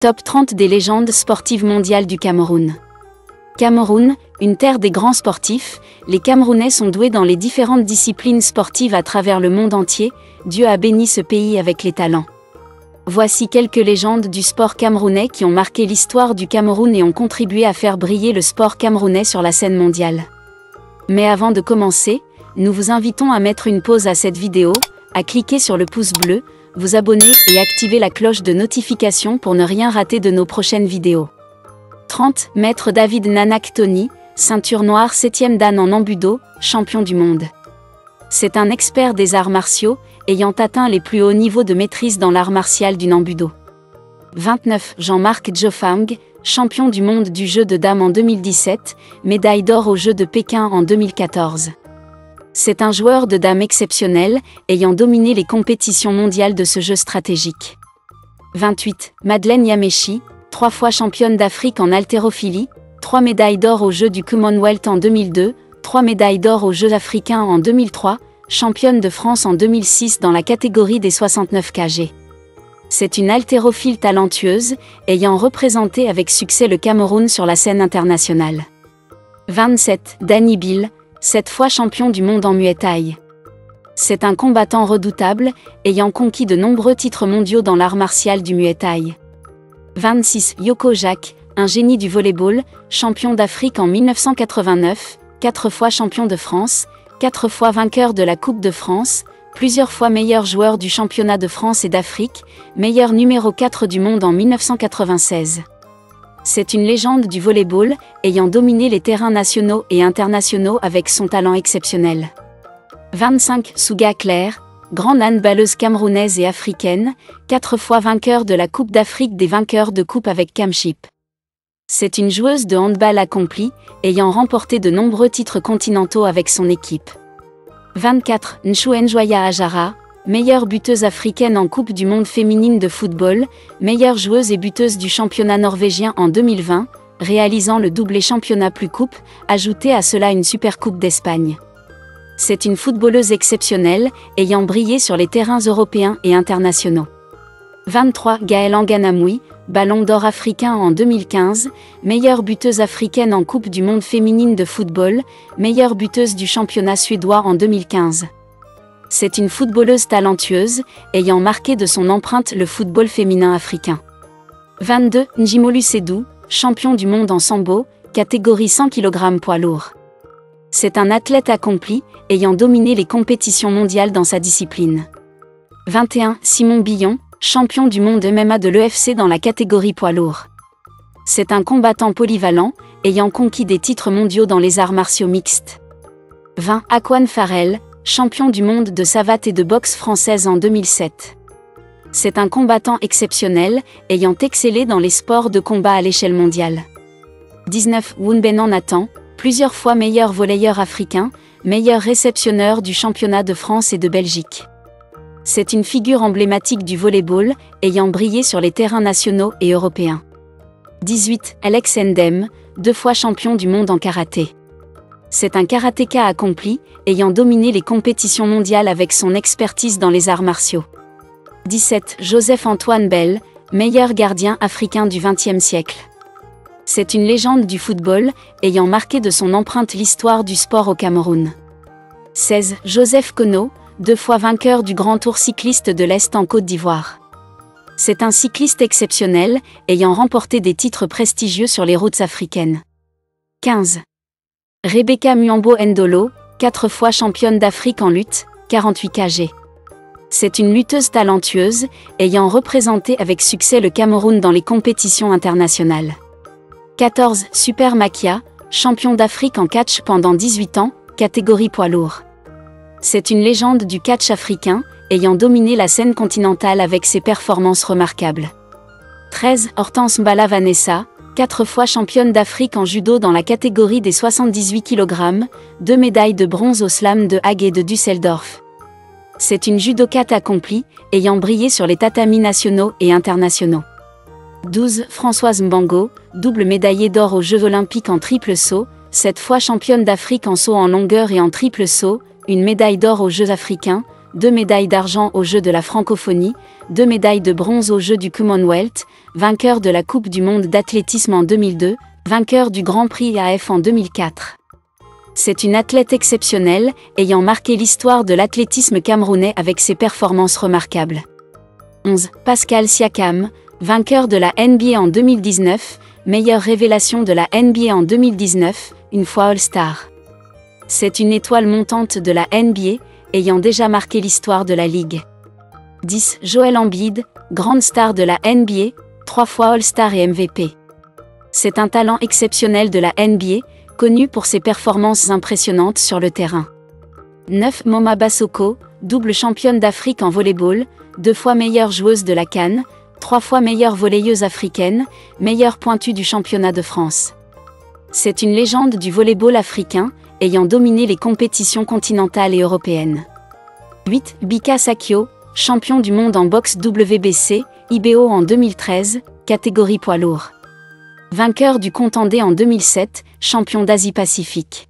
Top 30 des légendes sportives mondiales du Cameroun. Cameroun, une terre des grands sportifs, les Camerounais sont doués dans les différentes disciplines sportives à travers le monde entier. Dieu a béni ce pays avec les talents. Voici quelques légendes du sport camerounais qui ont marqué l'histoire du Cameroun et ont contribué à faire briller le sport camerounais sur la scène mondiale. Mais avant de commencer, nous vous invitons à mettre une pause à cette vidéo, à cliquer sur le pouce bleu, vous abonner et activer la cloche de notification pour ne rien rater de nos prochaines vidéos. 30. Maître David Nanak Tony, ceinture noire 7e dan en ambudo, champion du monde. C'est un expert des arts martiaux, ayant atteint les plus hauts niveaux de maîtrise dans l'art martial du nambudo. 29. Jean-Marc Djofang, champion du monde du jeu de dames en 2017, médaille d'or aux Jeux de Pékin en 2014. C'est un joueur de dames exceptionnel, ayant dominé les compétitions mondiales de ce jeu stratégique. 28. Madeleine Yamechi, 3 fois championne d'Afrique en haltérophilie, 3 médailles d'or aux Jeux du Commonwealth en 2002, 3 médailles d'or aux Jeux africains en 2003, championne de France en 2006 dans la catégorie des 69 kg. C'est une haltérophile talentueuse, ayant représenté avec succès le Cameroun sur la scène internationale. 27. Danny Bill, 7 fois champion du monde en Muay Thai. C'est un combattant redoutable, ayant conquis de nombreux titres mondiaux dans l'art martial du Muay Thai. 26. Yoko Jack, un génie du volleyball, champion d'Afrique en 1989, 4 fois champion de France, 4 fois vainqueur de la Coupe de France, plusieurs fois meilleur joueur du championnat de France et d'Afrique, meilleur numéro 4 du monde en 1996. C'est une légende du volleyball, ayant dominé les terrains nationaux et internationaux avec son talent exceptionnel. 25. Souga Claire, grande handballeuse camerounaise et africaine, 4 fois vainqueur de la Coupe d'Afrique des vainqueurs de coupe avec Camship. C'est une joueuse de handball accomplie, ayant remporté de nombreux titres continentaux avec son équipe. 24. Nchouen-Joya Ajara, meilleure buteuse africaine en Coupe du monde féminine de football, meilleure joueuse et buteuse du championnat norvégien en 2020, réalisant le doublé championnat plus coupe, ajoutez à cela une super coupe d'Espagne. C'est une footballeuse exceptionnelle, ayant brillé sur les terrains européens et internationaux. 23. Gaëlle Anganamoui, ballon d'or africain en 2015, meilleure buteuse africaine en Coupe du monde féminine de football, meilleure buteuse du championnat suédois en 2015. C'est une footballeuse talentueuse, ayant marqué de son empreinte le football féminin africain. 22. Njimolu Sedou, champion du monde en sambo, catégorie 100 kg poids lourd. C'est un athlète accompli, ayant dominé les compétitions mondiales dans sa discipline. 21. Simon Billon, champion du monde MMA de l'EFC dans la catégorie poids lourd. C'est un combattant polyvalent, ayant conquis des titres mondiaux dans les arts martiaux mixtes. 20. Akwan Farrell, champion du monde de savate et de boxe française en 2007. C'est un combattant exceptionnel, ayant excellé dans les sports de combat à l'échelle mondiale. 19. Wunbenan Nathan, plusieurs fois meilleur volleyeur africain, meilleur réceptionneur du championnat de France et de Belgique. C'est une figure emblématique du volleyball, ayant brillé sur les terrains nationaux et européens. 18. Alex Ndem, 2 fois champion du monde en karaté. C'est un karatéka accompli, ayant dominé les compétitions mondiales avec son expertise dans les arts martiaux. 17. Joseph-Antoine Bell, meilleur gardien africain du XXe siècle. C'est une légende du football, ayant marqué de son empreinte l'histoire du sport au Cameroun. 16. Joseph Kono, 2 fois vainqueur du Grand Tour cycliste de l'Est en Côte d'Ivoire. C'est un cycliste exceptionnel, ayant remporté des titres prestigieux sur les routes africaines. 15. Rebecca Muambo Ndolo, 4 fois championne d'Afrique en lutte, 48 kg. C'est une lutteuse talentueuse, ayant représenté avec succès le Cameroun dans les compétitions internationales. 14. Super Makia, champion d'Afrique en catch pendant 18 ans, catégorie poids lourd. C'est une légende du catch africain, ayant dominé la scène continentale avec ses performances remarquables. 13. Hortense Mbala Vanessa, 4 fois championne d'Afrique en judo dans la catégorie des 78 kg, 2 médailles de bronze au slam de Hague et de Düsseldorf. C'est une judokate accomplie, ayant brillé sur les tatamis nationaux et internationaux. 12. Françoise Mbango, double médaillée d'or aux Jeux olympiques en triple saut, 7 fois championne d'Afrique en saut en longueur et en triple saut, une médaille d'or aux Jeux africains, 2 médailles d'argent aux Jeux de la Francophonie, 2 médailles de bronze aux Jeux du Commonwealth, vainqueur de la Coupe du monde d'athlétisme en 2002, vainqueur du Grand Prix AF en 2004. C'est une athlète exceptionnelle, ayant marqué l'histoire de l'athlétisme camerounais avec ses performances remarquables. 11. Pascal Siakam, vainqueur de la NBA en 2019, meilleure révélation de la NBA en 2019, une fois All-Star. C'est une étoile montante de la NBA, ayant déjà marqué l'histoire de la Ligue. 10. Joel Embiid, grande star de la NBA, 3 fois All-Star et MVP. C'est un talent exceptionnel de la NBA, connu pour ses performances impressionnantes sur le terrain. 9. Moma Bassoko, double championne d'Afrique en volleyball, 2 fois meilleure joueuse de la CAN, 3 fois meilleure volleyeuse africaine, meilleure pointue du championnat de France. C'est une légende du volleyball africain, ayant dominé les compétitions continentales et européennes. 8. Bika Sakio, champion du monde en boxe WBC, IBO en 2013, catégorie poids lourd. Vainqueur du Contendé en 2007, champion d'Asie-Pacifique.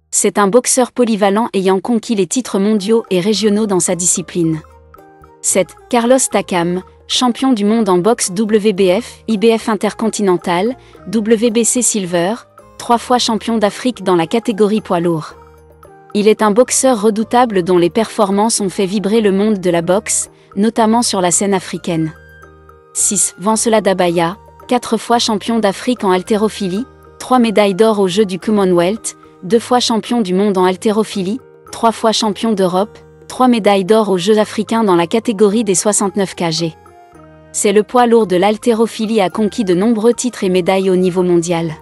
C'est un boxeur polyvalent ayant conquis les titres mondiaux et régionaux dans sa discipline. 7. Carlos Takam, champion du monde en boxe WBF, IBF Intercontinental, WBC Silver, 3 fois champion d'Afrique dans la catégorie poids lourd. Il est un boxeur redoutable dont les performances ont fait vibrer le monde de la boxe, notamment sur la scène africaine. 6. Vansela Dabaya, 4 fois champion d'Afrique en haltérophilie, 3 médailles d'or aux Jeux du Commonwealth, 2 fois champion du monde en haltérophilie, 3 fois champion d'Europe, 3 médailles d'or aux Jeux africains dans la catégorie des 69 kg. C'est le poids lourd de l'haltérophilie a conquis de nombreux titres et médailles au niveau mondial.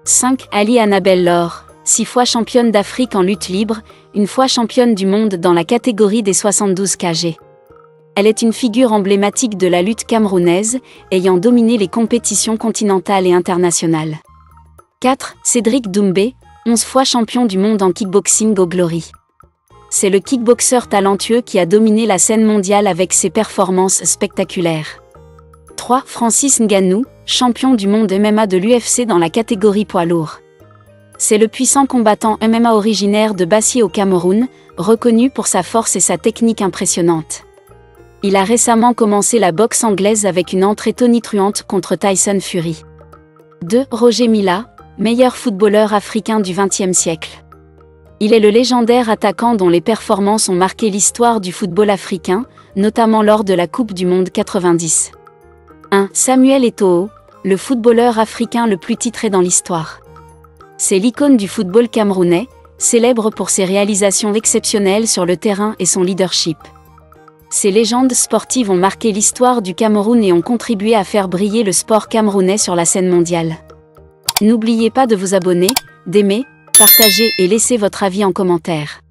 5. Ali Annabelle Laure, 6 fois championne d'Afrique en lutte libre, 1 fois championne du monde dans la catégorie des 72 kg. Elle est une figure emblématique de la lutte camerounaise, ayant dominé les compétitions continentales et internationales. 4. Cédric Doumbé, 11 fois champion du monde en kickboxing au Glory. C'est le kickboxeur talentueux qui a dominé la scène mondiale avec ses performances spectaculaires. 3. Francis Ngannou, champion du monde MMA de l'UFC dans la catégorie poids lourd. C'est le puissant combattant MMA originaire de Bassi au Cameroun, reconnu pour sa force et sa technique impressionnante. Il a récemment commencé la boxe anglaise avec une entrée tonitruante contre Tyson Fury. 2. Roger Mila, meilleur footballeur africain du XXe siècle. Il est le légendaire attaquant dont les performances ont marqué l'histoire du football africain, notamment lors de la Coupe du Monde 90. 1. Samuel Eto'o, le footballeur africain le plus titré dans l'histoire. C'est l'icône du football camerounais, célèbre pour ses réalisations exceptionnelles sur le terrain et son leadership. Ces légendes sportives ont marqué l'histoire du Cameroun et ont contribué à faire briller le sport camerounais sur la scène mondiale. N'oubliez pas de vous abonner, d'aimer, partager et laisser votre avis en commentaire.